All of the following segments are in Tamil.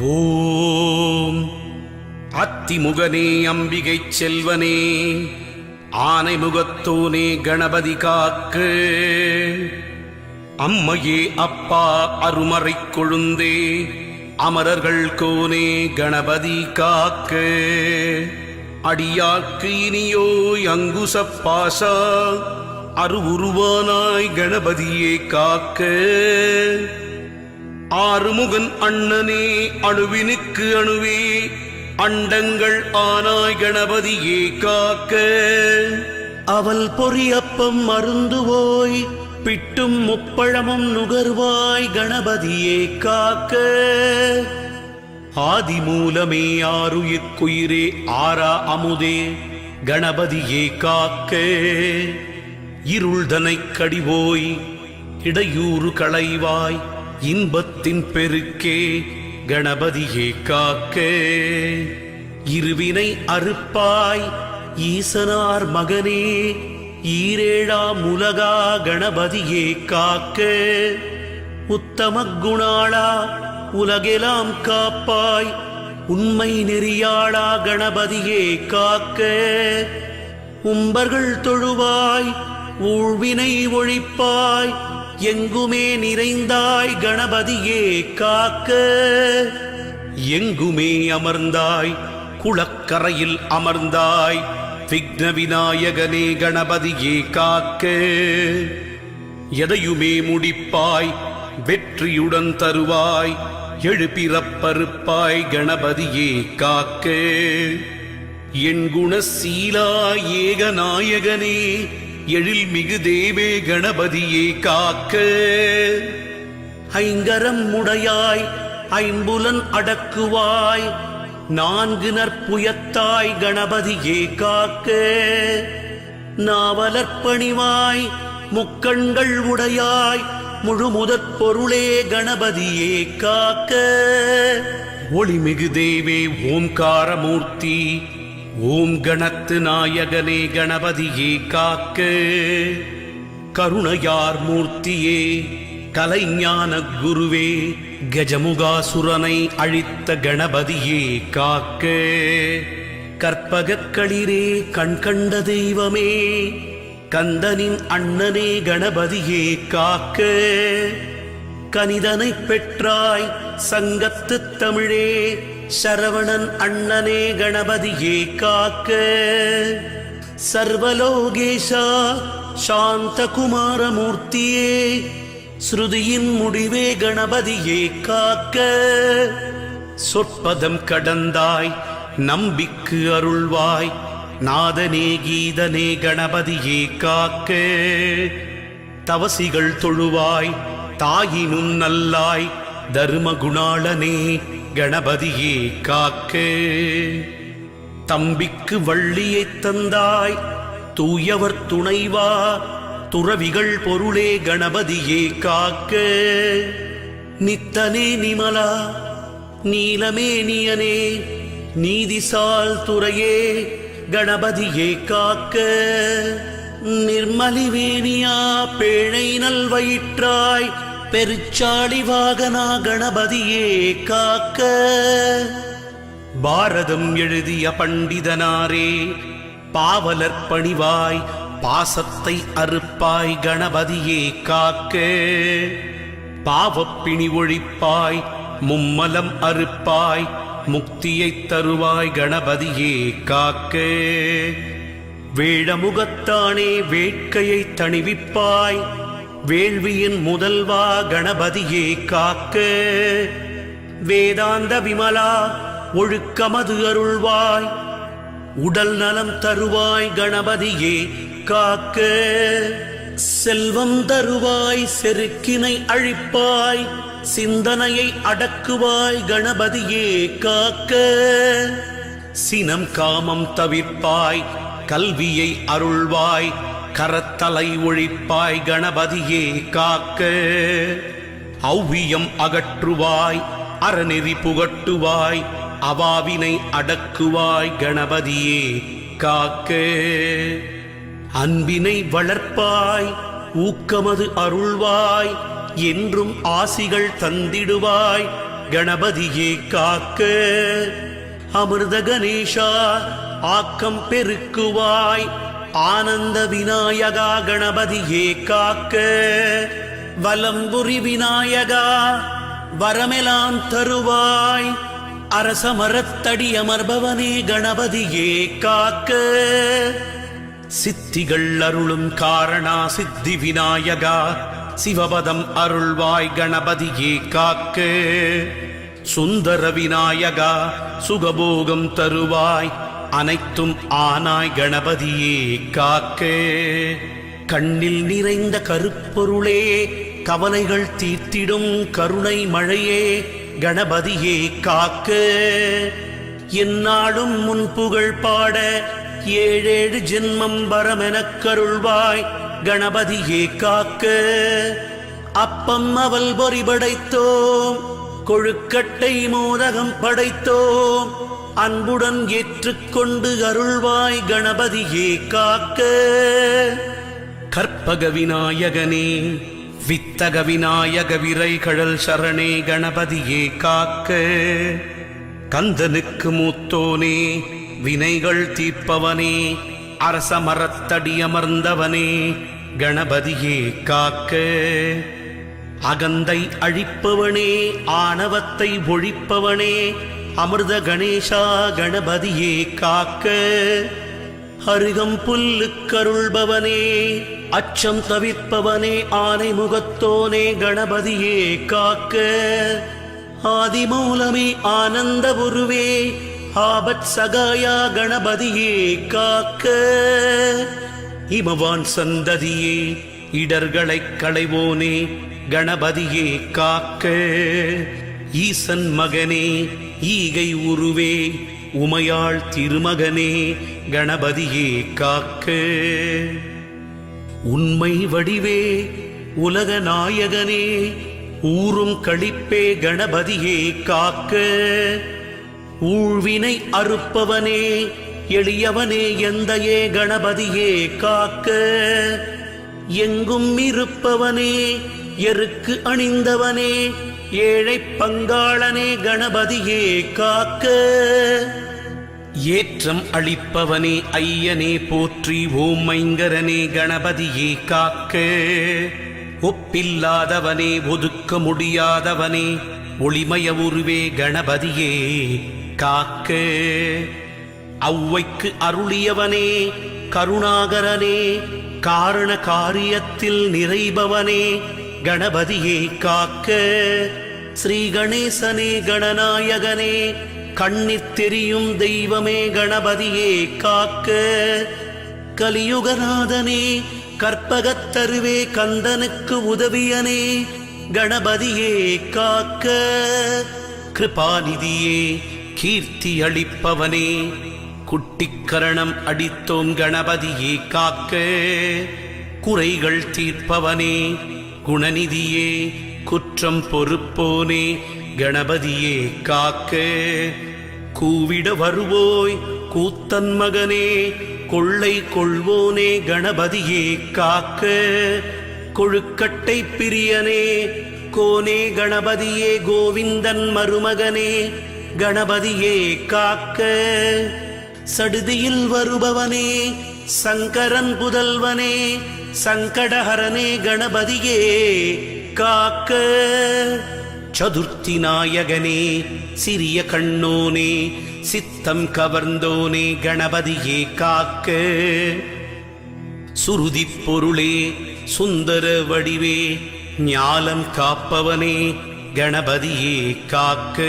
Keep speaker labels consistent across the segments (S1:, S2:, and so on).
S1: ஓம் அத்திமுகனே அம்பிகை செல்வனே ஆனை முகத்தோனே கணபதி காக்கு. அம்மையே அப்பா அருமறை கொழுந்தே அமரர்கள் கோனே கணபதி காக்கு. அடியார்க்கு இனியோய் அங்குசப்பாசா அருவுருவானாய் கணபதியே காக்க. ஆறுமுகன் அண்ணனே அணுவினுக்கு அணுவே அண்டங்கள் ஆனாய் கணபதியே காக்க. அவள் பொறியப்பம் மருந்துவோய் பிட்டும் முப்பழமும் நுகர்வாய் கணபதியே காக்க. ஆதிமூலமே ஆருயிர்க்குயிரே ஆரா அமுதே கணபதியே காக்க. இருள்தனை கடிவோய் இடையூறு களைவாய் இன்பத்தின் பெருக்கே கணபதியே காக்க. இருவினை அறுப்பாய் ஈசனார் மகனே ஈரேழாம் உலகா கணபதியே காக்க. உத்தம குணாளா உலகெல்லாம் காப்பாய் உண்மை நெறியாளா கணபதியே காக்க. உம்பர்கள் தொழுவாய் ஊழ்வினை ஒழிப்பாய் எங்குமே நிறைந்தாய் கணபதியே காக்க. எங்குமே அமர்ந்தாய் குளக்கரையில் அமர்ந்தாய் விக்ன விநாயகனே கணபதியே காக்க. எதையுமே முடிப்பாய் வெற்றியுடன் தருவாய் எழுபிறப்பறுப்பாய் கணபதியே காக்க. என் குணசீலா ஏகநாயகனே எழில்மிகு தேவே கணபதியே காக்க. ஐங்கரம் உடையாய் ஐம்புலன் அடக்குவாய் நான்கு நற்புயத்தாய் கணபதியே காக்க. நாவலற்பணிவாய் முக்கண்கள் உடையாய் முழுமுதற் பொருளே கணபதியே காக்க. ஒளிமிகு தேவே ஓம்காரமூர்த்தி ஓம் கணத்து நாயகனே கணபதியே காக்க. கருணையார் மூர்த்தியே கலைஞான குருவே கஜமுகாசுரனை அழித்த கணபதியே காக்க. கற்பகக் களிரே கண்கண்ட தெய்வமே கந்தனின் அண்ணனே கணபதியே காக்க. கனிதனை பெற்றாய் சங்கத்து தமிழே சரவணன் அண்ணனே கணபதியே காக்க. சர்வலோகேஷா சாந்தகுமாரமூர்த்தியே ஸ்ருதியின் முடிவே கணபதியே காக்க. சொற்பதம் கடந்தாய் நம்பிக்கு அருள்வாய் நாதனே கீதனே கணபதியே காக்க. தவசிகள் தொழுவாய் தாயினும் நல்லாய் தர்மகுணாளனே கணபதியே காக்க. தம்பிக்கு வள்ளியை தந்தாய் தூயவர் துணைவா துறவிகள் பொருளே கணபதியே காக்க. நித்தனே நிமலா நீலமேனியனே நீதிசால் துறையே கணபதியே காக்க. நிர்மலிவேணியா பேழை நல்வயிற்றாய் பெருச்சாளி வாகனா கணபதியே காக்க. பாரதம் எழுதிய பண்டிதனாரே பாவலர் பணிவாய் பாசத்தை அறுப்பாய் கணபதியே காக்க. பாவப்பிணி ஒழிப்பாய் மும்மலம் அறுப்பாய் முக்தியை தருவாய் கணபதியே காக்க. வேழமுகத்தானே வேட்கையை தணிவிப்பாய் வேள்வியின் முதல்வா கணபதியே காக்க. வேதாந்த விமலா ஒழுக்கமது அருள்வாய் உடல் நலம் தருவாய் கணபதியே காக்க. செல்வம் தருவாய் செருக்கினை அழிப்பாய் சிந்தனையை அடக்குவாய் கணபதியே காக்க. சினம் காமம் தவிர்ப்பாய் கல்வியை அருள்வாய் கரத்தலை ஒழிப்பாய் கணபதியே காக்க. ஔவியம் அகற்றுவாய் அறநெறி புகட்டுவாய் அவாவினை அடக்குவாய் கணபதியே காக்க. அன்பினை வளர்ப்பாய் ஊக்கமது அருள்வாய் என்றும் ஆசிகள் தந்திடுவாய் கணபதியே காக்க. அமிர்த கணேசா ஆக்கம் பெருக்குவாய் ஆனந்த விநாயகா கணபதியே காக்க. வலம்புரி விநாயகா வரமெலாம் தருவாய் அரச மரத்தடி அமர்பவனே கணபதியே காக்க. சித்திகள் அருளும் காரணா சித்தி விநாயகா சிவபதம் அருள்வாய் கணபதியே காக்க. சுந்தர விநாயகா சுகபோகம் தருவாய் அனைத்தும் ஆனாய் கணபதியே காக்க. கண்ணில் நிறைந்த கருப்பொருளே கவலைகள் தீர்த்திடும் கருணை மழையே கணபதியே காக்க. என்னாலும் முன் புகழ் பாட ஏழேழு ஜென்மம் வரமெனக் கருள்வாய் கணபதியே காக்க. அப்பம் அவல் பொறி படைத்தோம் கொழுக்கட்டை மோதகம் படைத்தோம் அன்புடன் ஏற்றுக்கொண்டு அருள்வாய் கணபதியே காக்க. கற்பக விநாயகனே வித்தக விநாயக விரைகழல் சரணே கணபதியே காக்க. கந்தனுக்கு மூத்தோனே வினைகள் தீர்ப்பவனே அரச மரத்தடி அமர்ந்தவனே கணபதியே காக்க. அகந்தை அழிப்பவனே ஆணவத்தை ஒழிப்பவனே அமிர்த கணேசா கணபதியே காக்க. அருகம் புல்லுக்கருள்பவனே அச்சம் தவிர்ப்பவனே ஆனை முகத்தோனே கணபதியே காக்க. ஆதிமூலமே ஆனந்த உருவே ஆபத் சகாயா கணபதியே காக்க. இமவான் சந்ததியே இடர்களைக் களைவோனே கணபதியே காக்க. ஈசன் மகனே ஈகை உருவே உமையாள் திருமகனே கணபதியே காக்க. உண்மை வடிவே உலக நாயகனே ஊரும் களிப்பே கணபதியே காக்க. ஊழ்வினை அறுப்பவனே எளியவனே எந்தையே கணபதியே காக்க. எங்கும் இருப்பவனே எருக்கு அணிந்தவனே ஏழை பங்காளனே கணபதியே காக்க. ஏற்றம் அளிப்பவனே ஐயனே போற்றி ஓம் ஐங்கரனே கணபதியே காக்க. ஒப்பில்லாதவனே ஒதுக்க முடியாதவனே ஒளிமய உருவே கணபதியே காக்க. ஔவைக்கு அருளியவனே கருணாகரனே காரண காரியத்தில் நிறைபவனே கணபதியே காக்க. ஸ்ரீ கணேசனே கணநாயகனே கண்ணிற் தெரியும் தெய்வமே கணபதியே காக்க. கலியுகநாதனே கற்பகத்தருவே கந்தனுக்கு உதவியனே கணபதியே காக்க. கிருபாநிதியே கீர்த்தி அளிப்பவனே குட்டிக்கரணம் அடித்தோம் கணபதியே காக்க. குறைகள் தீர்ப்பவனே குணநிதியே குற்றம் பொறுப்போனே கணபதியே காக்க. கூவிட வருவோய் கூத்தன் மகனே கொள்ளை கொள்வோனே கணபதியே காக்க. கொழுக்கட்டை பிரியனே கோனே கணபதியே கோவிந்தன் மருமகனே கணபதியே காக்க. சடுதியில் வருபவனே சங்கரன் புதல்வனே சங்கடஹரனே கணபதியே காக்க. சதுர்த்தி நாயகனே சிறிய கண்ணோனே சித்தம் கவர்ந்தோனே கணபதியே காக்க. சுருதி பொருளே சுந்தர வடிவே ஞானம் காப்பவனே கணபதியே காக்க.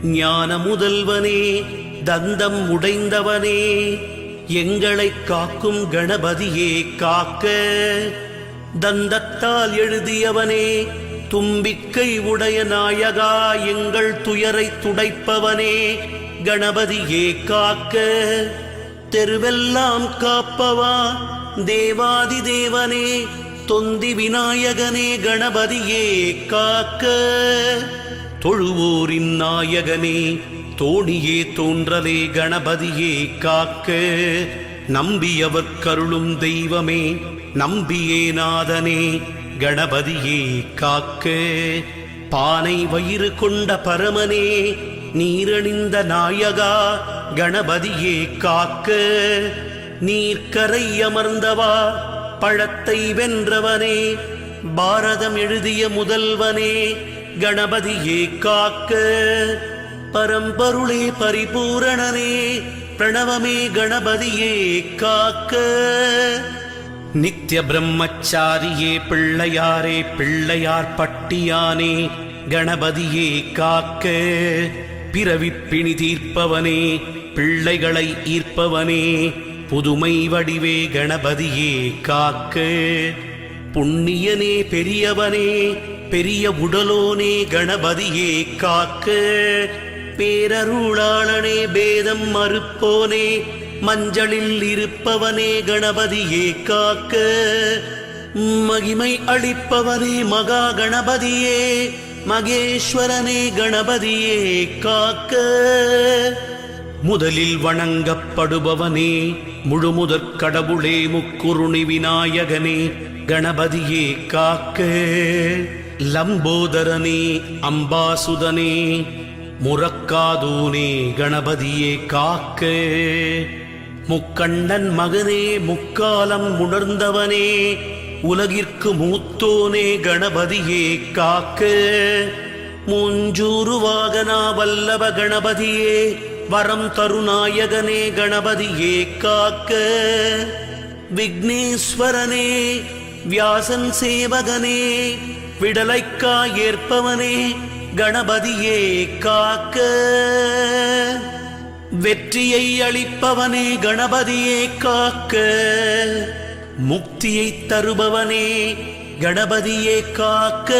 S1: ஞான முதல்வனே தந்தம் உடைந்தவனே எங்களை காக்கும் கணபதியே காக்க. தந்தத்தால் எழுதியவனே தும்பிக்கை உடைய நாயகா எங்கள் துயரை துடைப்பவனே கணபதியே காக்க. தெருவெல்லாம் காப்பவா தேவாதி தேவனே தொந்தி விநாயகனே கணபதியே காக்க. தொழுவோரின் நாயகனே தோணியே தோன்றலே கணபதியே காக்க. நம்பியவர் கருளும் தெய்வமே நம்பியே நாதனே கணபதியே காக்க. பானை வயிறு கொண்ட பரமனே நீரணிந்த நாயகா கணபதியே காக்க, நீர்க்கரை அமர்ந்தவா பழத்தை வென்றவனே பாரதம் எழுதிய முதல்வனே கணபதியே காக்க, பரம்பொருளே பரிபூரணனே பிரணவமே கணபதியே காக்க, நித்ய பிரம்மச்சாரியே பிள்ளையாரே பிள்ளையார் பட்டியானே கணபதியே காக்க, பிறவிப்பிணி தீர்ப்பவனே பிள்ளைகளை ஈர்ப்பவனே புதுமை வடிவே கணபதியே காக்க, புண்ணியனே பெரியவனே பெரிய உடலோனே கணபதியே காக்க, பேரருளாளனே பேதம் மறுப்போனே மஞ்சளில் இருப்பவனே கணபதியே காக்க, மகிமை அளிப்பவனே மகா கணபதியே மகேஸ்வரனே கணபதியே காக்க, முதலில் வணங்கப்படுபவனே முழுமுதற் கடவுளே முக்குருணி விநாயகனே கணபதியே காக்க, லம்போதரனே அம்பாசுதனே முறக்காதூனே கணபதியே காக்க, முக்கண்ணன் மகனே முக்காலம் உணர்ந்தவனே உலகிற்கு மூத்தோனே கணபதியே காக்க, மூஞ்சூறு வாகனா வல்லப கணபதியே வரம் தருநாயகனே கணபதியே காக்க, விக்னேஸ்வரனே வியாசன் சேவகனே விடலைக்கா ஏற்பவனே கணபதியே காக்க, வெற்றியை அளிப்பவனே கணபதியே காக்க, முக்தியை தருபவனே கணபதியே காக்க,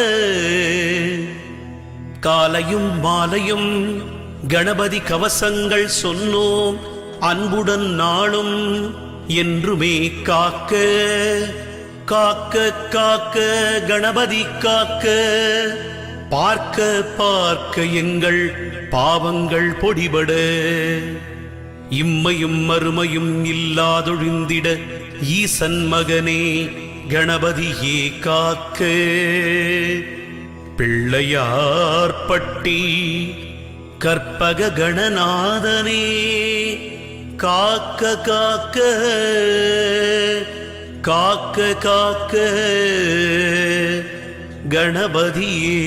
S1: காலையும் மாலையும் கணபதி கவசங்கள் சொன்னோம் அன்புடன் நாளும் என்றுமே காக்க, காக்க காக்க கணபதி காக்க, பார்க்க பார்க்க எங்கள் பாவங்கள் பொடிபட, இம்மையும் மறுமையும் இல்லாதொழிந்திட ஈசன் மகனே கணபதியே காக்க, பிள்ளையார் பட்டி கற்பக கணநாதனே காக்க காக்க காக்க காக்க கணபதியே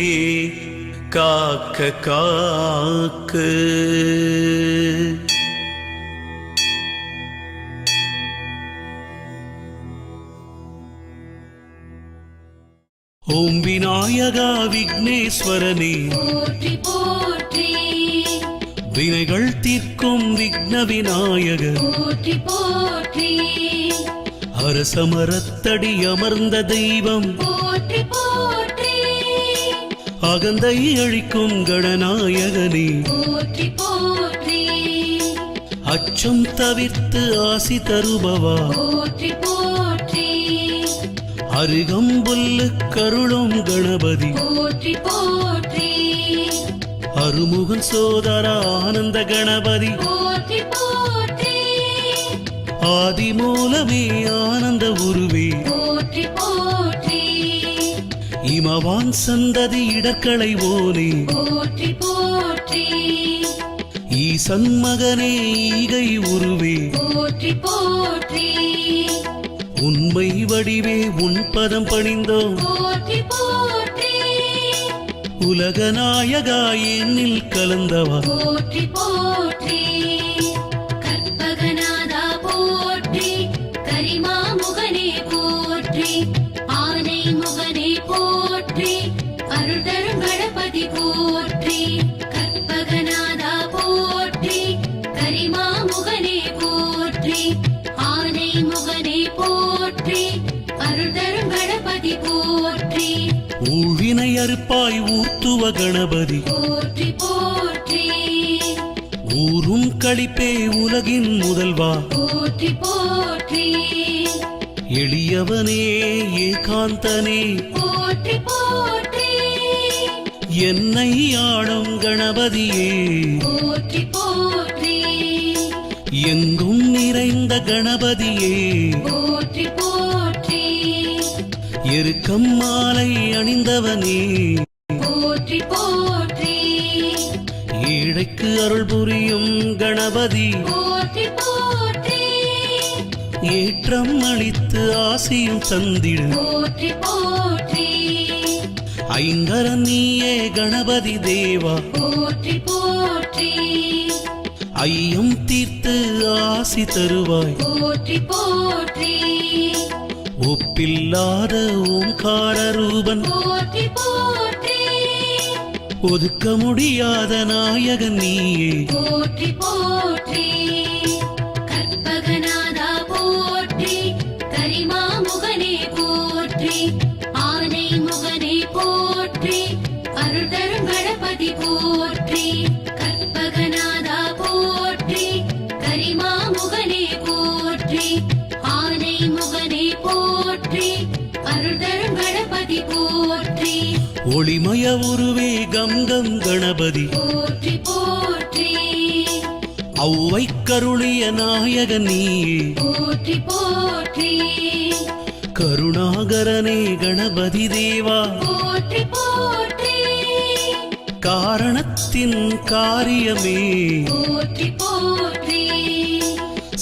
S1: காக்க காக்க. ஓம் விநாயகா விக்னேஸ்வரனே
S2: போற்றி போற்றி,
S1: வினைகள் தீர்க்கும் விக்ன விநாயகர்
S2: போற்றி போற்றி,
S1: அரசமரத்தடி அமர்ந்த தெய்வம்
S2: போற்றி போற்றி,
S1: அகந்தை அழிக்கும் கணநாயகனே
S2: போற்றி போற்றி,
S1: அச்சம் தவிர்த்து ஆசி தருபவா
S2: போற்றி போற்றி,
S1: அருகம்புல்லு கருளும் கணபதி
S2: போற்றி போற்றி,
S1: அருமுகன் சோதர ஆனந்த கணபதி
S2: போற்றி போற்றி,
S1: ஆதி மூலமே ஆனந்த உருவே
S2: போற்றி போற்றி,
S1: இமவான் சந்ததி இடர்களை ஓனே
S2: போற்றி போற்றி,
S1: ஈசன் மகனே ஈகை உருவே
S2: போற்றி போற்றி,
S1: உண்மை வடிவே உன் பதம் பணிந்தோம்
S2: போற்றி போற்றி,
S1: உலகநாயகா என்னில் கலந்தவா
S2: போற்றி போற்றி, கற்பகநாதா போற்றி, கரிமா முகனே போற்றி, ஆனை முகனே போற்றி, அருள்தரும் கணபதி போற்றி, கற்பகநாதா போற்றி, கரிமா முகனே போற்றி, ஆனை முகனே போற்றி, அருள்தரும் கணபதி போற்றி,
S1: ஊழினை அறுப்பாய் ஊர்த்துவ கணபதி
S2: போற்றி போற்றி,
S1: ஊரும் களிப்பே உலகின் முதல்வா
S2: போற்றி போற்றி,
S1: எளியவனே ஏகாந்தனே
S2: போற்றி போற்றி,
S1: என்னை ஆளும் கணபதியே
S2: போற்றி போற்றி,
S1: எங்கும் நிறைந்த கணபதியே
S2: போற்றி போற்றி,
S1: எருக்கம் மாலை அணிந்தவனே
S2: போற்றி போற்றி
S1: ஏழைக்கு அருள் புரியும் கணபதி
S2: போற்றி போற்றி
S1: ஏற்றம் அளித்து ஆசியும் தந்திடு
S2: போற்றி போற்றி
S1: ஐங்கரன் நீயே கணபதி தேவா
S2: போற்றி போற்றி
S1: ஐயம் தீர்த்து ஆசி தருவாய்
S2: போற்றி போற்றி
S1: ஒப்பில்லாத ஓம்கார ரூபன்
S2: போற்றி போற்றி
S1: ஒதுக்க முடியாத நாயகன் நீயே
S2: போற்றி போற்றி கற்பகநாதா போற்றி கரிமா முகனே போற்றி ஆனை முகனே போற்றி அருள்தரும் கணபதி போற்றி கற்பகநாதா போற்றி கரிமா முகனே போற்றி ஆனை முகனே போற்றி அருள்தரும் கணபதி போற்றி
S1: ஒளிமய உருவே கங்கம் கணபதி
S2: போற்றி போற்றி
S1: ஔவை கருளிய நாயகன் நீயே
S2: போற்றி போற்றி
S1: கருணாகரனே கணபதி தேவா
S2: போற்றி போற்றி
S1: காரணத்தின் காரியமே
S2: போற்றி போற்றி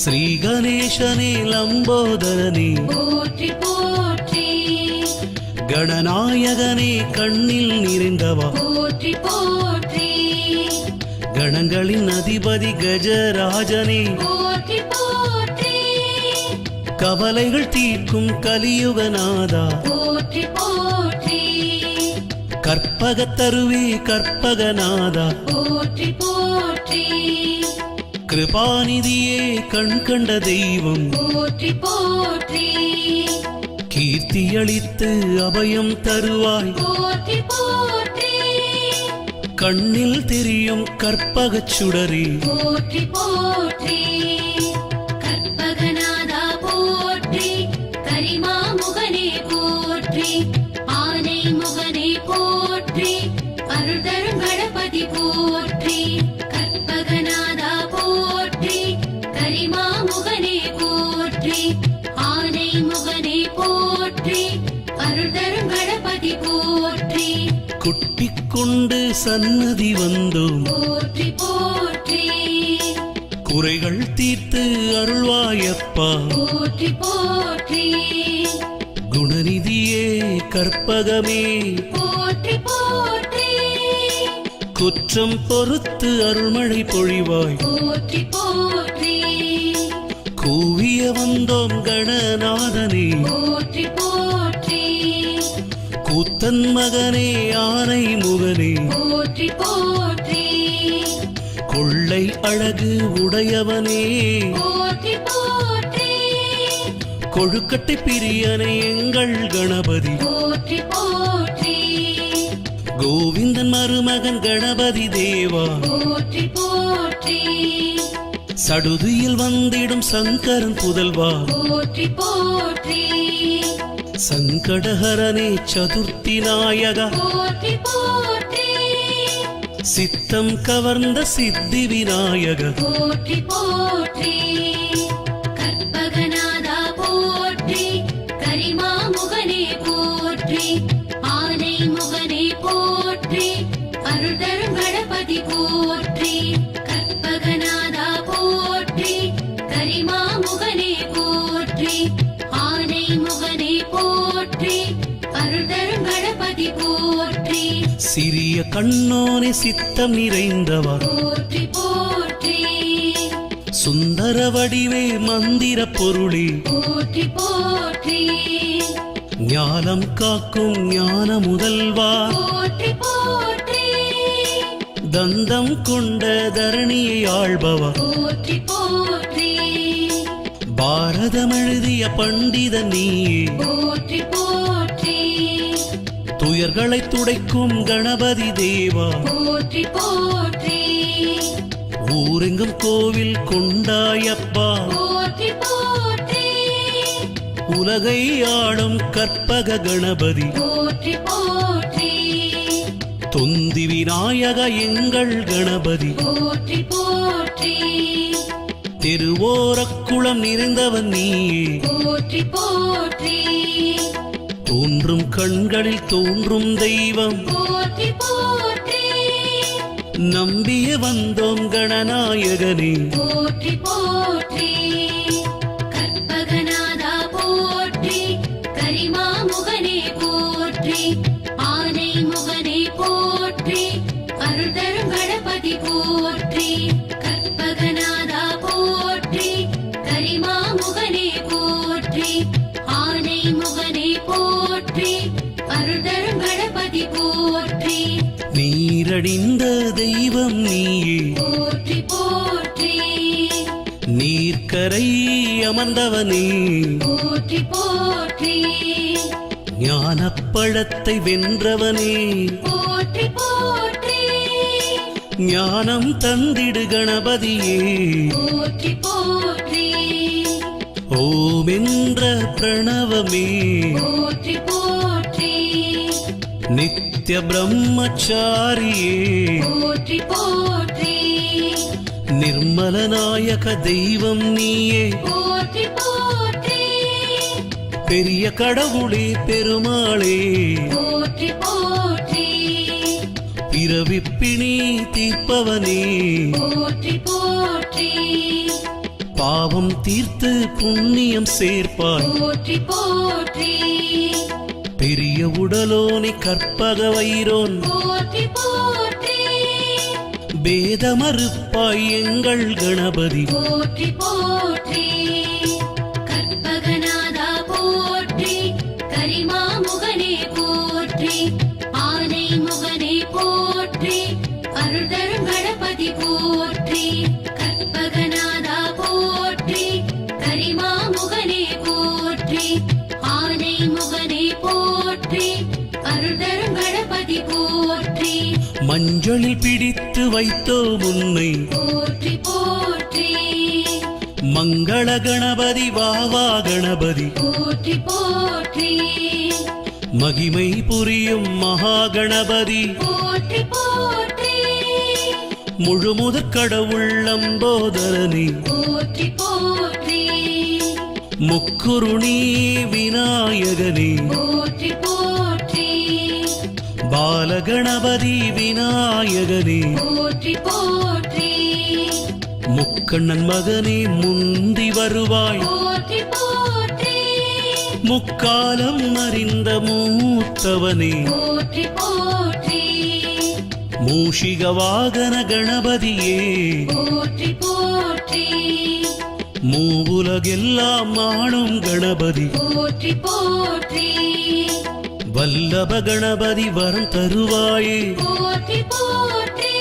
S1: ஸ்ரீ கணேசனே லம்போதரனே
S2: போற்றி போற்றி
S1: கணநாயகனே கண்ணில் நிறைந்தவா
S2: போற்றி போற்றி
S1: கணங்களின் அதிபதி கஜராஜனே
S2: போற்றி போற்றி
S1: கவலைகள் தீர்க்கும் கலியுகநாதா
S2: போற்றி போற்றி
S1: கற்பகத்தருவே கற்பகநாதா
S2: போற்றி போற்றி
S1: கிருபாநிதியே கண் கண்ட தெய்வம்
S2: போற்றி போற்றி
S1: கீர்த்தியளித்து அபயம் தருவாய்
S2: போற்றி போற்றி
S1: கண்ணில் தெரியும் கற்பகச் சுடரே
S2: போற்றி போற்றி கற்பகநாதா போற்றி கரிமா முகனே போற்றி ஆனை முகனே போற்றி அருள்தரும் கணபதி போற்றி கற்பகநாதா போற்றி கரிமா முகனே போற்றி ஆனை முகனே போற்றி அருள்தரும் கணபதி போற்றி
S1: குட்டிக் கொண்டு சன்னதி வந்தோம்
S2: போற்றி போற்றி
S1: குறைகள் தீர்த்து அருள்வாயப்பா
S2: போற்றி போற்றி
S1: குணநிதியே கற்பகமே
S2: போற்றி போற்றி
S1: குற்றம் பொறுத்து அருள்மழை பொழிவாய்
S2: போற்றி போற்றி
S1: கூவிய வந்தோம் கணநாதனே
S2: போற்றி போற்றி
S1: கூத்தன் மகனே ஆனை முகனே
S2: போற்றி போற்றி
S1: கொள்ளை அழகு உடையவனே
S2: போற்றி போற்றி
S1: கொழுக்கட்டை பிரியனே எங்கள் கணபதி
S2: போற்றி போற்றி
S1: கோவிந்தன் மருமகன் கணபதி தேவா
S2: போற்றி போற்றி
S1: சடுதியில் வந்திடும் சங்கரன் புதல்வா
S2: போற்றி போற்றி
S1: சங்கடஹரனே சதுர்த்தி நாயகா
S2: போற்றி போற்றி
S1: சித்தம் கவர்ந்த சித்தி விநாயக
S2: போற்றி போற்றி கற்பகநாதா போற்றி கரிமா முகனே போற்றி ஆனை முகனே போற்றி அருள்தரும் கணபதி போற்றி கற்பகநாதா போற்றி கரிமா முகனே போற்றி ஆனை முகனே போற்றி அருள்தரும் கணபதி போற்றி
S1: சிறிய கண்ணோனே சித்தம் நிறைந்தவா
S2: போற்றி போற்றி
S1: சுந்தர வடிவே மந்திர பொருளே
S2: போற்றி போற்றி
S1: ஞானம் காக்கும் ஞான முதல்வா
S2: போற்றி போற்றி
S1: தந்தம் கொண்ட தரணியை ஆள்பவா
S2: போற்றி போற்றி
S1: பாரதம் எழுதிய பண்டித நீயே
S2: போற்றி போற்றி
S1: துயர்களை துடைக்கும் கணபதி தேவா
S2: போற்றி போற்றி
S1: ஊரெங்கும் கோவில் கொண்டாயப்பா
S2: போற்றி போற்றி
S1: உலகை ஆளும் கற்பக கணபதி
S2: போற்றி போற்றி
S1: தொந்தி விநாயக எங்கள் கணபதி
S2: போற்றி போற்றி
S1: திருவோரக்குளம் நிறைந்தவன் நீயே
S2: போற்றி போற்றி
S1: தோன்றும் கண்களில் தோன்றும் தெய்வம்
S2: போற்றி போற்றி
S1: நம்பிய வந்தோம் கணநாயகனே
S2: போற்றி போற்றி கற்பகநாதா போற்றி கரிமாமுகனே போற்றி ஆனை முகனே போற்றி அருள்தரும் கணபதி போற்றி கற்பகநாதா போற்றி கரிமாமுகனே போற்றி ஆனை முகனே போற்றி அருள்தரும் கணபதி போற்றி
S1: நீரடிந்த தெய்வம் நீயே
S2: போற்றி போற்றி
S1: நீர்க்கரை அமர்ந்தவனே
S2: போற்றி போற்றி
S1: ஞானப்பழத்தை வென்றவனே
S2: போற்றி போற்றி
S1: ஞானம் தந்திடு கணபதியே
S2: போற்றி போற்றி
S1: ஓம் என்ற பிரணவமே
S2: போற்றி போற்றி
S1: நித்ய பிரம்மச்சாரியே
S2: போற்றி போற்றி
S1: நிர்மலநாயக தெய்வம் நீயே
S2: போற்றி போற்றி
S1: பெரிய கடவுளே பெருமாளே
S2: போற்றி போற்றி
S1: பிறவிப்பிணி தீர்ப்பவனே
S2: போற்றி போற்றி
S1: பாவம் தீர்த்து புண்ணியம் சேர்ப்பாய்
S2: போற்றி போற்றி
S1: பெரிய உடலோனே கற்பக வைரோன்
S2: போற்றி போற்றி
S1: பேதமறுப்பாய் எங்கள் கணபதி
S2: போற்றி போற்றி கற்பகநாதா போற்றி கரிமாமுகனே போற்றி ஆனை முகனே போற்றி அருள்தரும் கணபதி போற்றி கற்பகநாதா போற்றி கரிமாமுகனே போற்றி ஆனை முகனே போற்றி அருள்தரும் கணபதி போற்றி
S1: மஞ்சளில் பிடித்து வைத்தோம் உன்னை
S2: போற்றி போற்றி
S1: மங்கள கணபதி வாவா கணபதி
S2: போற்றி போற்றி
S1: மகிமை புரியும் மகா கணபதி
S2: போற்றி போற்றி
S1: முழுமுதற் கடவுள் லம்போதரனே
S2: போற்றி போற்றி
S1: முக்குருணி விநாயகனே
S2: போற்றி போற்றி
S1: பாலகணபதி விநாயகனே
S2: போற்றி போற்றி
S1: முக்கண்ணன் மகனே முந்தி வருவாய்
S2: போற்றி போற்றி
S1: முக்காலம் அறிந்த மூத்தவனே
S2: போற்றி போற்றி
S1: மூஷிக வாகன கணபதியே
S2: போற்றி போற்றி
S1: மூவுலகெல்லாம் ஆளும் கணபதி
S2: போற்றி போற்றி
S1: வல்லப கணபதி வரம் தருவாயே
S2: போற்றி போற்றி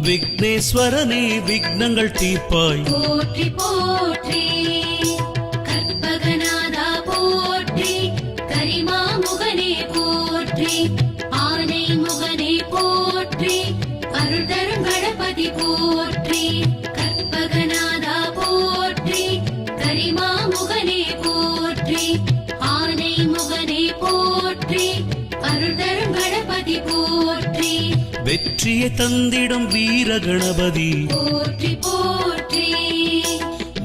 S1: விக்னேஸ்வரனே விக்னங்கள் தீர்ப்பாய்
S2: போற்றி போற்றி கற்பகநாதா போற்றி கரிமாமுகனே போற்றி ஆனை முகனே போற்றி அருள்தரும் கணபதி போற்றி கற்பகநாதா போற்றி கரிமாமுகனே போற்றி ஆனை முகனே போற்றி அருள்தரும் கணபதி போற்றி
S1: வெற்றியை தந்திடும் வீர கணபதி
S2: போற்றி போற்றி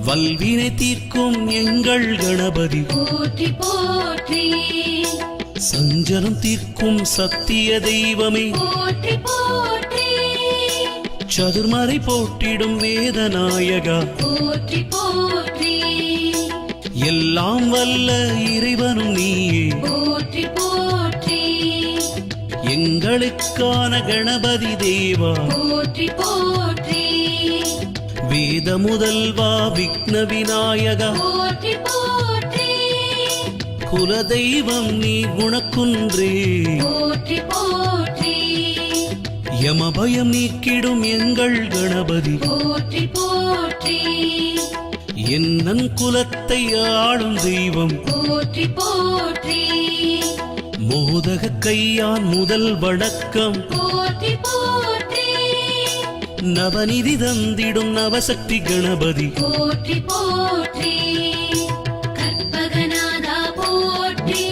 S1: வல்வினை தீர்க்கும் எங்கள் கணபதி
S2: போற்றி போற்றி
S1: சஞ்சலம் தீர்க்கும் சத்திய தெய்வமே
S2: போற்றி போற்றி
S1: சதுர்மறை போட்டிடும் வேதநாயகா
S2: போற்றி போற்றி
S1: எல்லாம் வல்ல இறைவனும் நீயே
S2: போற்றி போற்றி
S1: எங்களுக்கான கணபதி தேவா
S2: போற்றி போற்றி
S1: வேத முதல்வா விக்ன விநாயகா
S2: போற்றி போற்றி
S1: குலதெய்வம் நீ குணக்குன்றே
S2: போற்றி போற்றி
S1: யமபயம் நீக்கிடும் எங்கள் கணபதி
S2: போற்றி போற்றி
S1: என்னன் குலத்தை ஆளும் தெய்வம்
S2: போற்றி போற்றி
S1: மோதக கையான் முதல் வணக்கம்
S2: போற்றி போற்றி
S1: நவநிதி தந்திடும் நவசக்தி கணபதி
S2: போற்றி போற்றி கற்பகநாதா போற்றி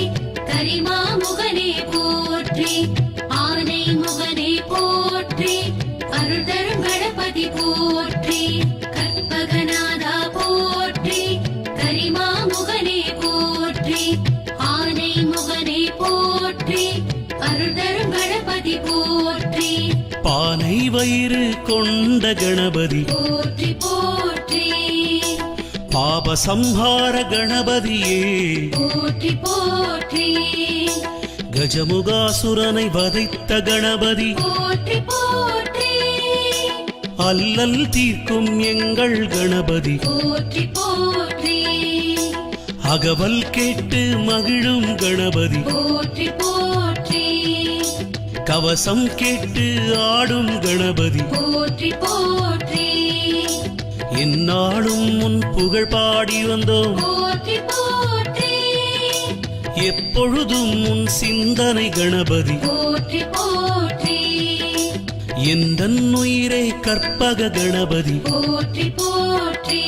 S2: கரிமாமுகனே போற்றி ஆனை முகனே போற்றி அருள்தரும் கணபதி போற்றி கற்பகநாதா போற்றி கரிமாமுகனே போற்றி ஆனை முகனே போற்றி அருள் தரும் கணபதி போற்றி
S1: பானை வயிறு கொண்ட கணபதி
S2: போற்றி போற்றி
S1: பாப சம்ஹார கணபதியே
S2: போற்றி போற்றி
S1: கஜமுகாசுரனை வதைத்த கணபதி
S2: போற்றி போற்றி
S1: அல்லல் தீர்க்கும் எங்கள் கணபதி
S2: போற்றி போற்றி
S1: அகவல் கேட்டு மகிழும் கணபதி
S2: போற்றி போற்றி
S1: கவசம் கேட்டு ஆடும் கணபதி
S2: போற்றி போற்றி
S1: எந்நாளும் உன் புகழ் பாடி வந்தோம்
S2: போற்றி போற்றி
S1: எப்பொழுதும் உன் சிந்தனை கணபதி
S2: போற்றி போற்றி
S1: எந்தன் உயிரே கற்பக கணபதி
S2: போற்றி போற்றி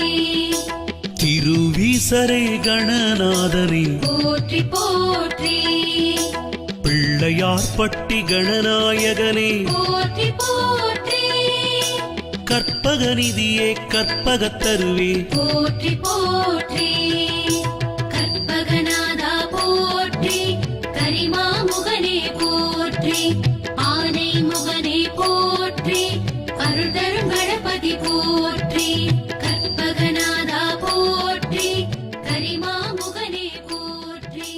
S1: திருவீசரே கணநாதனே
S2: போற்றி போற்றி
S1: பிள்ளையார்பட்டி கணநாயகனே
S2: போற்றி போற்றி
S1: கற்பகநிதியே கற்பகத்தருவே
S2: போற்றி போற்றி கற்பகநாதா போற்றி கரிமாமுகனே போற்றி ஆனை முகனே போற்றி அருள் தரும் கணபதி போற்றி கற்பகநாதா போற்றி கரிமாமுகனே போற்றி